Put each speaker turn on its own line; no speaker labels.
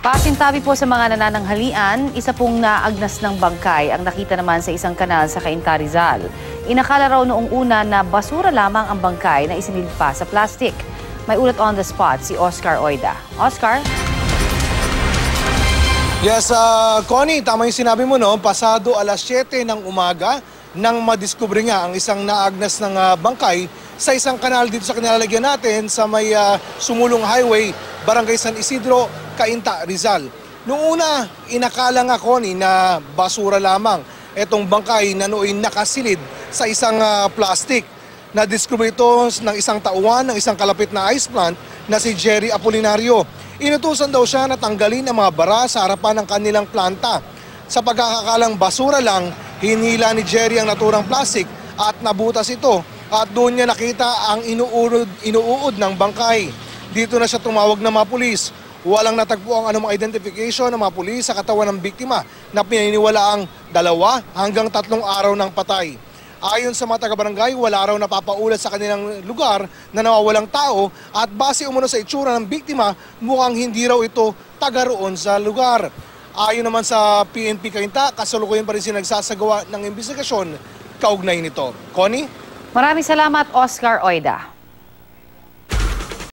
Pasintabi po sa mga nanananghalian, isa pong naagnas ng bangkay ang nakita naman sa isang kanal sa Cainta, Rizal. Inakala raw noong una na basura lamang ang bangkay na isinilid pa sa plastic. May ulat on the spot si Oscar Oida. Oscar?
Yes, Connie, tama yung sinabi mo, no? Pasado alas 7 ng umaga nang madiskubre nga ang isang naagnas ng bangkay sa isang kanal dito sa kinalalagyan natin sa may Sumulong Highway, Barangay San Isidro, Cainta, Rizal. Noong una, inakala nga, Connie, na basura lamang itong bangkay na nooy nakasilid sa isang plastic. Nadiskubre ito ng isang tauhan ng isang kalapit na ice plant na si Jerry Apolinario. Inutusan daw siya na tanggalin ang mga bara sa harapan ng kanilang planta. Sa pagkakakalang basura lang, hinila ni Jerry ang naturang plastic at nabutas ito. At doon niya nakita ang inuud ng bangkay. Dito na siya tumawag ng mga pulis. Walang natagpo ang anumang identification ng mga pulis sa katawan ng biktima na pinaniniwalaang 2 hanggang 3 araw ng patay. Ayon sa mga taga-barangay, wala raw napapaulat sa kanilang lugar na nawawalang tao at base umano sa itsura ng biktima, mukhang hindi raw ito taga roon sa lugar. Ayon naman sa PNP Cainta, kasalukuyan pa rin sinagsasagawa ng investigasyon kaugnay nito. Connie?
Maraming salamat, Oscar Oida.